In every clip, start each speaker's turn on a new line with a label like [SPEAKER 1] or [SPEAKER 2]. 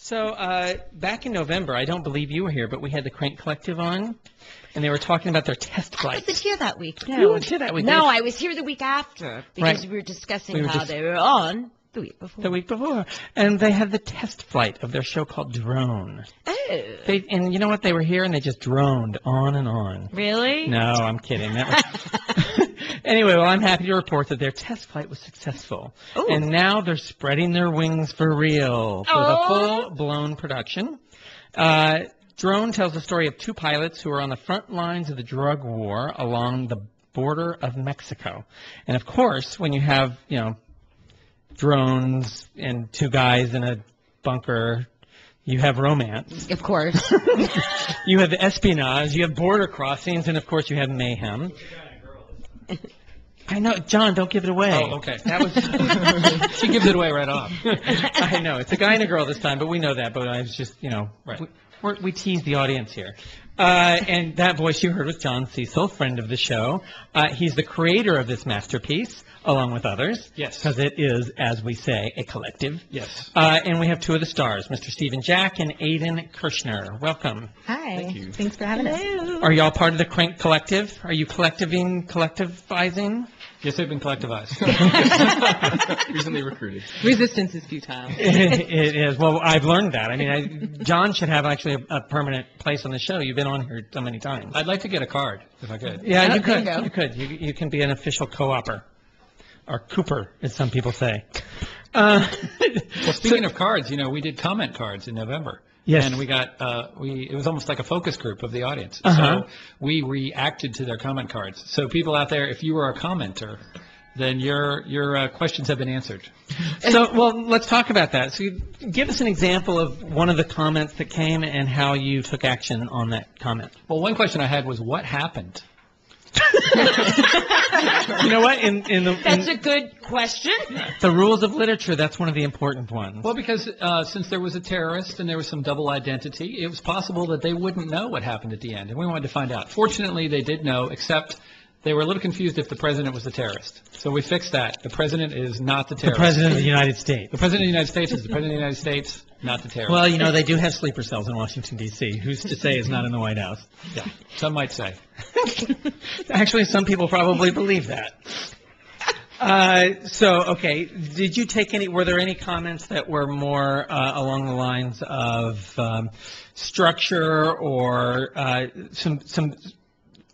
[SPEAKER 1] So back in November, I don't believe you were here, but we had the Crank Collective on, and they were talking about their test
[SPEAKER 2] I
[SPEAKER 1] flights.
[SPEAKER 2] wasn't here that week. No.
[SPEAKER 1] You weren't here that week.
[SPEAKER 2] No, I was here the week after because
[SPEAKER 1] Right.
[SPEAKER 2] we were discussing how they were on the week before.
[SPEAKER 1] The week before. And they had the test flight of their show called Drone.
[SPEAKER 2] Oh.
[SPEAKER 1] And you know what? They were here, and they just droned on and on.
[SPEAKER 2] Really?
[SPEAKER 1] No, I'm kidding. That was... Anyway, well, I'm happy to report that their test flight was successful.
[SPEAKER 2] Ooh.
[SPEAKER 1] And now they're spreading their wings for real for the full-blown production. Drone tells the story of two pilots who are on the front lines of the drug war along the border of Mexico. And, of course, when you have, drones and two guys in a bunker, you have romance.
[SPEAKER 2] Of course.
[SPEAKER 1] You have espionage, you have border crossings, and, of course, you have mayhem. I know, John, don't give it away.
[SPEAKER 3] Oh, okay. That was she gives it away right off.
[SPEAKER 1] I know. It's a guy and a girl this time, but we know that. But I was just,
[SPEAKER 3] right.
[SPEAKER 1] we tease the audience here. And that voice you heard was John Cecil, friend of the show. He's the creator of this masterpiece, along with others.
[SPEAKER 3] Yes.
[SPEAKER 1] Because it is, as we say, a collective.
[SPEAKER 3] Yes.
[SPEAKER 1] And we have two of the stars, Mr. Stephen Jack and Aiden Kirshner. Welcome.
[SPEAKER 4] Hi.
[SPEAKER 3] Thank you.
[SPEAKER 4] Thanks for having us.
[SPEAKER 1] Are y'all part of the Crank Collective? Are you collectivizing?
[SPEAKER 3] Yes, they've been collectivized.
[SPEAKER 5] Recently recruited.
[SPEAKER 4] Resistance is futile.
[SPEAKER 1] It is. Well, I've learned that. I mean, John should have actually a permanent place on the show. You've been on here so many times.
[SPEAKER 3] I'd like to get a card, if I could.
[SPEAKER 1] Yeah, you
[SPEAKER 4] there
[SPEAKER 1] could.
[SPEAKER 4] you go.
[SPEAKER 1] You could. You can be an official co-opper. Or Cooper, as some people say.
[SPEAKER 3] Well, speaking of cards, we did comment cards in November.
[SPEAKER 1] Yes.
[SPEAKER 3] And we got, it was almost like a focus group of the audience.
[SPEAKER 1] Uh-huh.
[SPEAKER 3] So we reacted to their comment cards. So people out there, if you were a commenter, then your questions have been answered.
[SPEAKER 1] So, well, let's talk about that. So give us an example of one of the comments that came and how you took action on that comment.
[SPEAKER 3] Well, one question I had was, what happened?
[SPEAKER 1] You know what?
[SPEAKER 2] That's a good question.
[SPEAKER 1] The rules of literature, that's one of the important ones.
[SPEAKER 3] Well, because since there was a terrorist and there was some double identity, it was possible that they wouldn't know what happened at the end, and we wanted to find out. Fortunately, they did know, except they were a little confused if the president was the terrorist. So we fixed that. The president is not the terrorist.
[SPEAKER 1] The President of the United States.
[SPEAKER 3] The President of the United States is the President of the United States, not the terrorist.
[SPEAKER 1] Well, they do have sleeper cells in Washington, D.C. Who's to say it's not in the White House?
[SPEAKER 3] Yeah, some might say.
[SPEAKER 1] Actually, some people probably believe that. Okay, did you take were there any comments that were more along the lines of structure or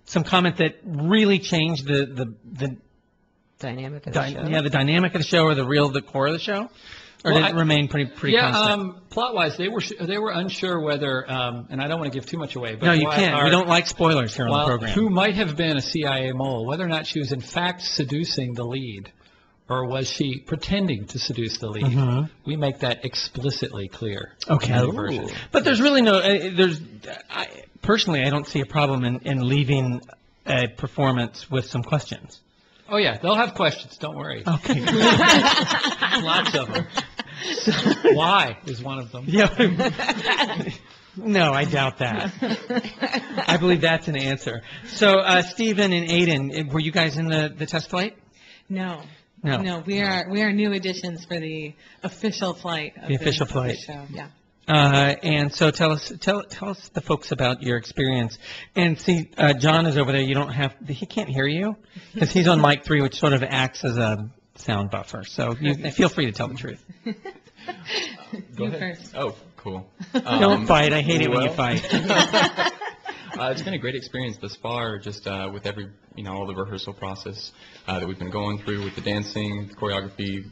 [SPEAKER 1] some comment that really changed the
[SPEAKER 2] Dynamic of the show.
[SPEAKER 1] Yeah, the dynamic of the show or the core of the show? Or did it remain pretty constant?
[SPEAKER 3] Yeah, plot-wise, they were unsure whether, and I don't want to give too much away. But
[SPEAKER 1] no, you can't. We don't like spoilers here on the program.
[SPEAKER 3] Who might have been a CIA mole, whether or not she was in fact seducing the lead, or was she pretending to seduce the lead?
[SPEAKER 1] Mm-hmm.
[SPEAKER 3] We make that explicitly clear.
[SPEAKER 1] Okay.
[SPEAKER 3] In the version.
[SPEAKER 1] But there's really no, personally, I don't see a problem in leaving a performance with some questions.
[SPEAKER 3] Oh, yeah, they'll have questions. Don't worry.
[SPEAKER 1] Okay.
[SPEAKER 3] Lots of them. Why is one of them.
[SPEAKER 1] Yeah. No, I doubt that. I believe that's an answer. So, Stephen and Aiden, were you guys in the test flight?
[SPEAKER 4] No.
[SPEAKER 1] No.
[SPEAKER 4] No, we are new additions for the official flight. Of
[SPEAKER 1] The official
[SPEAKER 4] of
[SPEAKER 1] flight.
[SPEAKER 4] the show. Yeah.
[SPEAKER 1] And so tell us the folks about your experience. And see, John is over there. He can't hear you because he's on mic 3, which sort of acts as a sound buffer. So you feel free to tell the truth.
[SPEAKER 5] Go
[SPEAKER 4] You
[SPEAKER 5] ahead.
[SPEAKER 4] first.
[SPEAKER 5] Oh, cool.
[SPEAKER 1] Don't fight. I hate it when you fight.
[SPEAKER 5] It's been a great experience thus far, just with all the rehearsal process that we've been going through with the dancing, choreography,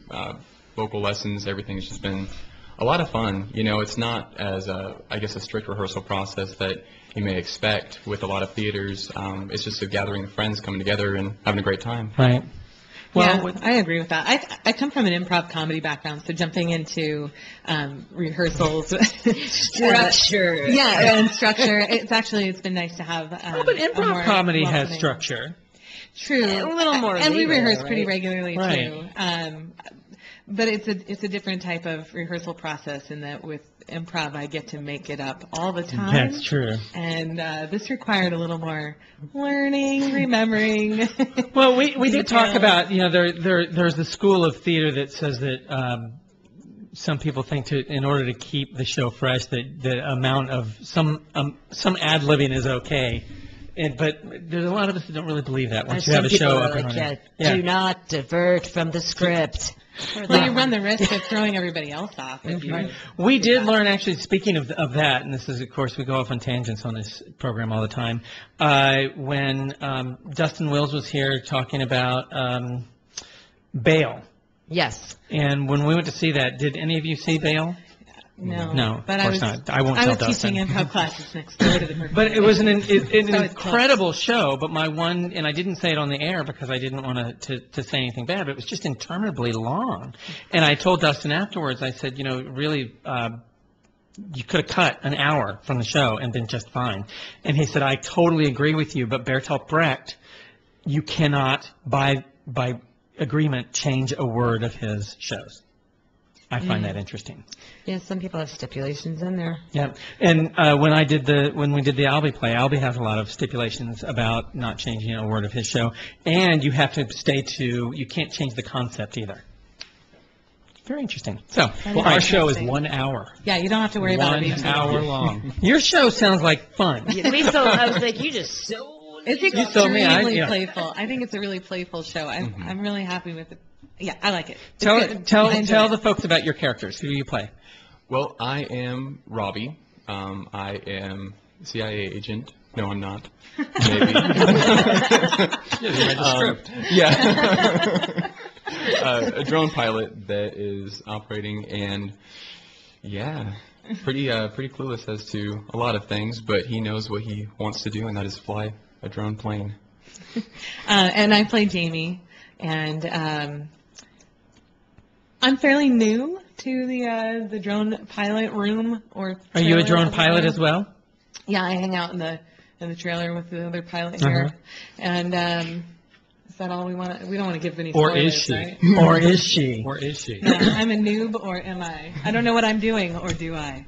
[SPEAKER 5] vocal lessons. Everything's just been a lot of fun. It's not as a strict rehearsal process that you may expect with a lot of theaters. It's just a gathering of friends coming together and having a great time.
[SPEAKER 1] Right. Well,
[SPEAKER 4] yeah, I agree with that. I come from an improv comedy background, so jumping into rehearsals,
[SPEAKER 2] Structure.
[SPEAKER 4] yeah, and structure. It's been nice to have.
[SPEAKER 1] but improv comedy has structure.
[SPEAKER 4] True,
[SPEAKER 2] A little more
[SPEAKER 4] and we
[SPEAKER 2] leeway,
[SPEAKER 4] rehearse pretty
[SPEAKER 2] right?
[SPEAKER 4] regularly
[SPEAKER 1] Right.
[SPEAKER 4] too. But it's a different type of rehearsal process in that with improv I get to make it up all the time.
[SPEAKER 1] That's true.
[SPEAKER 4] And this required a little more learning, remembering.
[SPEAKER 1] Well, we did talk about, there's the school of theater that says that some people think in order to keep the show fresh, that the amount of some ad-libbing is okay. But there's a lot of us that don't really believe that once you have a show up and running.
[SPEAKER 2] Do not divert from the script.
[SPEAKER 4] Well, you run the risk of throwing everybody else off. If you,
[SPEAKER 1] We did learn, actually, speaking of that, and this is, of course, we go off on tangents on this program all the time, when Dustin Wills was here talking about bail.
[SPEAKER 2] Yes.
[SPEAKER 1] And when we went to see that, did any of you see bail?
[SPEAKER 4] no.
[SPEAKER 1] No,
[SPEAKER 4] but
[SPEAKER 1] of course not. I won't
[SPEAKER 4] I
[SPEAKER 1] tell
[SPEAKER 4] was
[SPEAKER 1] Dustin.
[SPEAKER 4] teaching improv classes next door to the Mercury.
[SPEAKER 1] But it was an
[SPEAKER 4] it's
[SPEAKER 1] incredible show, but my one, and I didn't say it on the air because I didn't want to say anything bad, but it was just interminably long. And I told Dustin afterwards, I said, really, you could have cut an hour from the show and been just fine. And he said, I totally agree with you, but Bertolt Brecht, you cannot, by agreement, change a word of his shows. I find that interesting.
[SPEAKER 2] Yeah, some people have stipulations in there.
[SPEAKER 1] Yeah, and when we did the Albee play, Albee has a lot of stipulations about not changing a word of his show, and you have to you can't change the concept either. Very interesting. So,
[SPEAKER 3] Well, our show is 1 hour.
[SPEAKER 4] Yeah, you don't have to worry about it being
[SPEAKER 3] 1 hour long.
[SPEAKER 1] your show sounds like fun.
[SPEAKER 2] Lisa, I was like, you just so...
[SPEAKER 4] It's
[SPEAKER 1] You told me,
[SPEAKER 4] extremely playful. I think it's a really playful show. I'm really happy with it. Yeah, I like it. It's good. I enjoy
[SPEAKER 1] Tell
[SPEAKER 4] it.
[SPEAKER 1] the folks about your characters. Who do you play?
[SPEAKER 5] Well, I am Robbie. I am a CIA agent. No, I'm not. Maybe.
[SPEAKER 3] Yeah, you read the script.
[SPEAKER 5] Yeah. A drone pilot that is operating, and pretty clueless as to a lot of things, but he knows what he wants to do, and that is fly a drone plane.
[SPEAKER 4] And I play Jamie, and I'm fairly new to the drone pilot room. Are
[SPEAKER 1] you a
[SPEAKER 4] trailer
[SPEAKER 1] drone
[SPEAKER 4] of the
[SPEAKER 1] pilot
[SPEAKER 4] room.
[SPEAKER 1] as well?
[SPEAKER 4] Yeah, I hang out in the trailer with the other pilot here, and is that all we want? We don't want to give any
[SPEAKER 3] Or
[SPEAKER 4] spoilers,
[SPEAKER 3] is she?
[SPEAKER 4] right?
[SPEAKER 1] Or is she?
[SPEAKER 3] Or is she?
[SPEAKER 4] Yeah, I'm a noob, or am I? I don't know what I'm doing, or do I?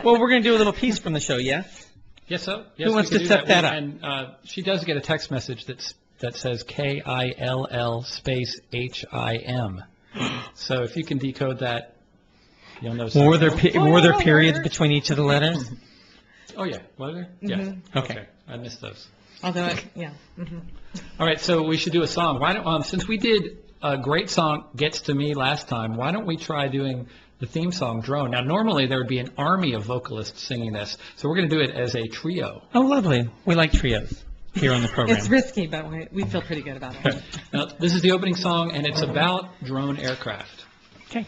[SPEAKER 1] Well, we're going to do a little piece from the show, yes?
[SPEAKER 3] Yes, so? Yes,
[SPEAKER 1] Who wants
[SPEAKER 3] we
[SPEAKER 1] to
[SPEAKER 3] can do
[SPEAKER 1] set that up?
[SPEAKER 3] And she does get a text message that says KILL space HIM. So if you can decode that, you'll know something.
[SPEAKER 1] Were there periods between each of the letters?
[SPEAKER 3] Oh, yeah. Was there? Yeah.
[SPEAKER 4] Mm-hmm.
[SPEAKER 1] Okay.
[SPEAKER 3] I missed those.
[SPEAKER 4] Although,
[SPEAKER 3] All right, so we should do a song. Why don't since we did a great song, Gets to Me, last time, why don't we try doing the theme song, Drone? Now, normally there would be an army of vocalists singing this, so we're going to do it as a trio.
[SPEAKER 1] Oh, lovely. We like trios here on the program.
[SPEAKER 4] it's risky, but we feel pretty good about it.
[SPEAKER 3] Now, this is the opening song, and it's about drone aircraft.
[SPEAKER 1] Okay.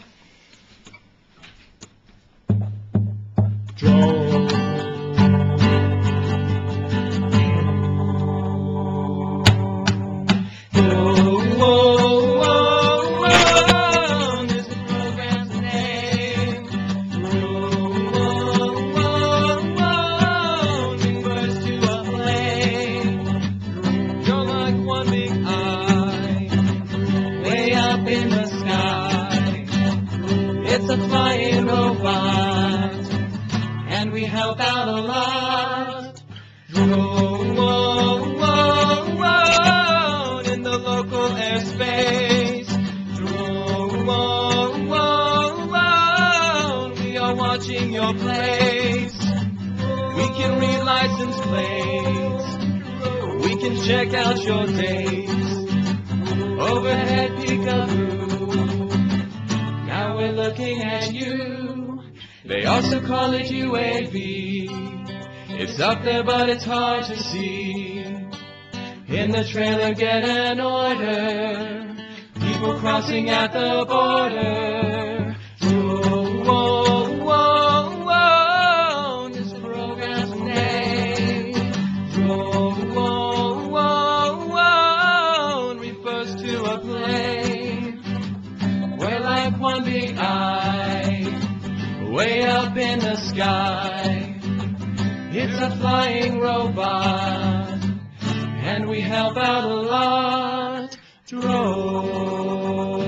[SPEAKER 6] It's a flying robot, and we help out a lot. Drone in the local airspace. Drone, we are watching your place. We can read license plates. We can check out your dates. Overhead peekaboo. Now we're looking at you. They also call it UAV. It's up there, but it's hard to see. In the trailer, get an order. People crossing at the border. Drone, this program's name. Drone refers to a plane. We're like one big eye, way up in the sky. It's a flying robot, and we help out a lot. Drone.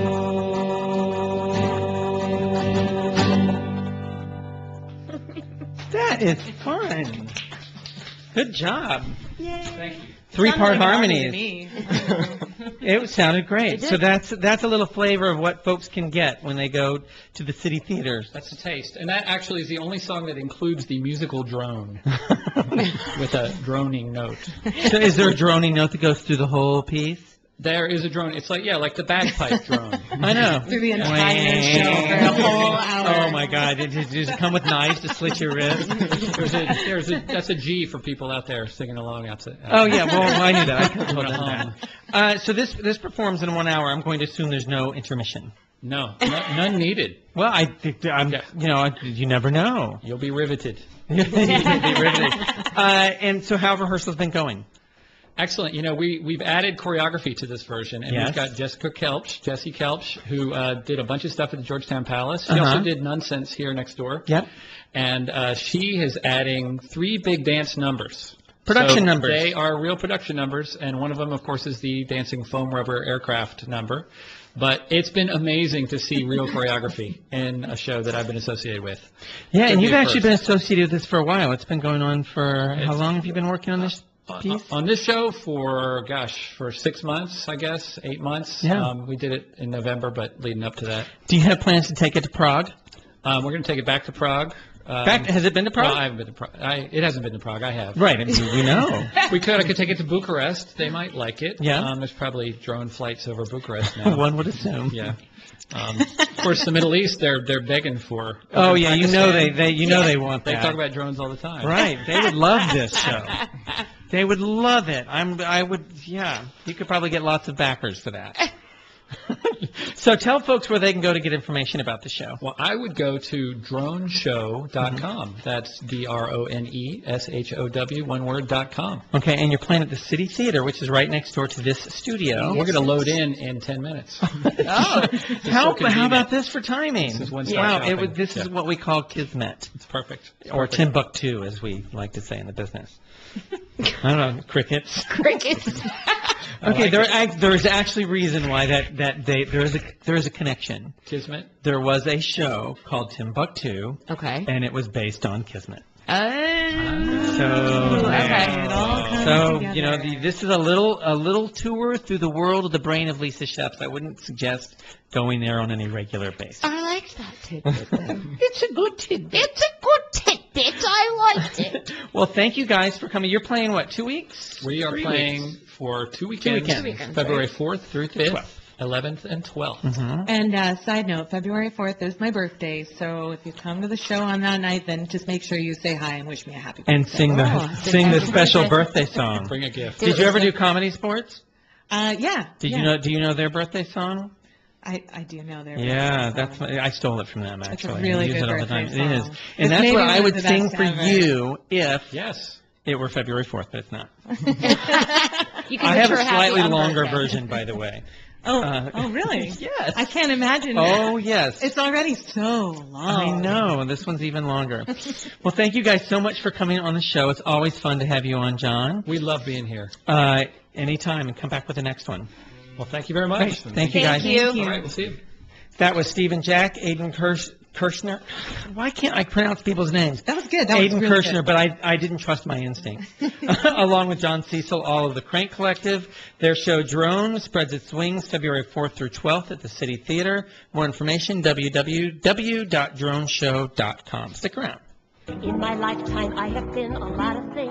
[SPEAKER 1] That is fun. Good job.
[SPEAKER 3] Thank you.
[SPEAKER 1] Three-part
[SPEAKER 4] Sounded like an army
[SPEAKER 1] harmonies.
[SPEAKER 4] to me.
[SPEAKER 1] It sounded great.
[SPEAKER 2] It did.
[SPEAKER 1] So that's a little flavor of what folks can get when they go to the city theaters.
[SPEAKER 3] That's a taste. And that actually is the only song that includes the musical drone with a droning note.
[SPEAKER 1] So is there a droning note that goes through the whole piece?
[SPEAKER 3] There is a drone. It's like, like the bagpipe drone.
[SPEAKER 1] I know.
[SPEAKER 4] Through the entire show for a whole hour.
[SPEAKER 1] Oh my God! Does it come with knives to slit your wrist?
[SPEAKER 3] That's a G for people out there singing along outside.
[SPEAKER 1] Oh yeah, well I knew that. I could have done that. So this performs in 1 hour. I'm going to assume there's no intermission.
[SPEAKER 3] No, none needed.
[SPEAKER 1] Well, you never know.
[SPEAKER 3] You'll be riveted.
[SPEAKER 1] You'll be riveted. And so, how have rehearsals been going?
[SPEAKER 3] Excellent. We've added choreography to this version, and
[SPEAKER 1] Yes.
[SPEAKER 3] we've got Jessie Kelch, who did a bunch of stuff at the Georgetown Palace. She also did Nonsense here next door.
[SPEAKER 1] Yep.
[SPEAKER 3] And she is adding 3 big dance numbers.
[SPEAKER 1] Production
[SPEAKER 3] So
[SPEAKER 1] numbers.
[SPEAKER 3] They are real production numbers, and one of them, of course, is the dancing foam rubber aircraft number. But it's been amazing to see real choreography in a show that I've been associated with.
[SPEAKER 1] Yeah, and
[SPEAKER 3] Could be
[SPEAKER 1] you've
[SPEAKER 3] a
[SPEAKER 1] actually
[SPEAKER 3] first.
[SPEAKER 1] been associated with this for a while. It's been going on for how long have you been working on this piece?
[SPEAKER 3] On this show for 6 months, I guess, 8 months.
[SPEAKER 1] Yeah.
[SPEAKER 3] We did it in November, but leading up to that.
[SPEAKER 1] Do you have plans to take it to Prague?
[SPEAKER 3] We're going to take it back to Prague.
[SPEAKER 1] Has it been to Prague?
[SPEAKER 3] No, I haven't been to Prague. It hasn't been to Prague. I have.
[SPEAKER 1] Right, I mean, we know.
[SPEAKER 3] I could take it to Bucharest. They might like it.
[SPEAKER 1] Yeah.
[SPEAKER 3] There's probably drone flights over Bucharest now.
[SPEAKER 1] One would assume.
[SPEAKER 3] Yeah. Of course, the Middle East, they're begging for.
[SPEAKER 1] Oh yeah, you know
[SPEAKER 3] Pakistan.
[SPEAKER 1] they want
[SPEAKER 3] They
[SPEAKER 1] that.
[SPEAKER 3] talk about drones all the time.
[SPEAKER 1] Right, they would love this show. They would love it. You could probably get lots of backers for that. So tell folks where they can go to get information about the show.
[SPEAKER 3] Well, I would go to droneshow.com. That's DRONESHOW, one word, .com.
[SPEAKER 1] Okay, and you're playing at the City Theater, which is right next door to this studio.
[SPEAKER 3] We're going to load in 10 minutes.
[SPEAKER 1] How about this for timing?
[SPEAKER 3] This is one-stop
[SPEAKER 1] wow,
[SPEAKER 3] shopping.
[SPEAKER 1] This is what we call kismet,
[SPEAKER 3] It's perfect. It's
[SPEAKER 1] or
[SPEAKER 3] perfect.
[SPEAKER 1] Timbuktu, as we like to say in the business. I don't know, crickets.
[SPEAKER 2] Crickets.
[SPEAKER 1] Okay, there's actually reason why there is a connection.
[SPEAKER 3] Kismet.
[SPEAKER 1] There was a show called Timbuktu,
[SPEAKER 2] Okay.
[SPEAKER 1] and it was based on Kismet.
[SPEAKER 2] Oh.
[SPEAKER 1] So,
[SPEAKER 2] Okay.
[SPEAKER 4] It all comes
[SPEAKER 1] so
[SPEAKER 4] together.
[SPEAKER 1] this is a little tour through the world of the brain of Lisa Scheps. I wouldn't suggest going there on any regular basis.
[SPEAKER 2] I liked that tidbit. It's a good tidbit. It's a good tidbit. I liked it.
[SPEAKER 1] Well, thank you guys for coming. You're playing what, 2 weeks?
[SPEAKER 3] We are
[SPEAKER 1] 3
[SPEAKER 3] playing
[SPEAKER 1] weeks?
[SPEAKER 3] for 2 weekends.
[SPEAKER 1] Two weekends,
[SPEAKER 3] February 4th
[SPEAKER 1] through the
[SPEAKER 3] 5th,
[SPEAKER 1] 12th.
[SPEAKER 3] 11th, and 12th.
[SPEAKER 1] Mm-hmm.
[SPEAKER 4] And side note, February 4th is my birthday, so if you come to the show on that night, then just make sure you say hi and wish me a happy birthday.
[SPEAKER 1] And sing
[SPEAKER 2] Oh,
[SPEAKER 1] the special birthday song.
[SPEAKER 3] Bring a gift.
[SPEAKER 1] Did you ever do Comedy Sports?
[SPEAKER 4] Yeah.
[SPEAKER 1] Do you know their birthday song?
[SPEAKER 4] I do know their
[SPEAKER 1] Yeah,
[SPEAKER 4] birthday song.
[SPEAKER 1] I stole it from them actually.
[SPEAKER 4] really
[SPEAKER 1] I use
[SPEAKER 4] good
[SPEAKER 1] it all the
[SPEAKER 4] birthday
[SPEAKER 1] time. It is,
[SPEAKER 4] song.
[SPEAKER 1] and
[SPEAKER 4] It's
[SPEAKER 1] that's
[SPEAKER 4] maybe
[SPEAKER 1] what I
[SPEAKER 4] one
[SPEAKER 1] would
[SPEAKER 4] of the
[SPEAKER 1] sing
[SPEAKER 4] best
[SPEAKER 1] for
[SPEAKER 4] ever.
[SPEAKER 1] you if
[SPEAKER 3] Yes.
[SPEAKER 1] it were February 4th, but it's not.
[SPEAKER 2] You can
[SPEAKER 1] I have
[SPEAKER 2] wish
[SPEAKER 1] a
[SPEAKER 2] her happy
[SPEAKER 1] slightly
[SPEAKER 2] on
[SPEAKER 1] longer
[SPEAKER 2] birthday.
[SPEAKER 1] version, by the way.
[SPEAKER 4] Oh, really?
[SPEAKER 1] Yes.
[SPEAKER 4] I can't imagine.
[SPEAKER 1] Oh, yes.
[SPEAKER 4] It's already so long.
[SPEAKER 1] I know, and this one's even longer. Well, thank you guys so much for coming on the show. It's always fun to have you on, John.
[SPEAKER 3] We love being here.
[SPEAKER 1] Anytime, and come back with the next one.
[SPEAKER 3] Well, thank you very much.
[SPEAKER 1] Great. Thank you, guys.
[SPEAKER 2] Thank you.
[SPEAKER 3] All right, we'll see you.
[SPEAKER 1] That was Stephen Jack, Aiden Kirshner. Why can't I pronounce people's names?
[SPEAKER 4] That was good. That was
[SPEAKER 1] Aiden
[SPEAKER 4] really
[SPEAKER 1] Kirshner,
[SPEAKER 4] good.
[SPEAKER 1] but I didn't trust my instinct. Along with John Cecil, all of the Crank Collective. Their show Drone spreads its wings February 4th through 12th at the City Theater. More information, www.droneshow.com. Stick around.
[SPEAKER 7] In my lifetime, I have been a lot of things.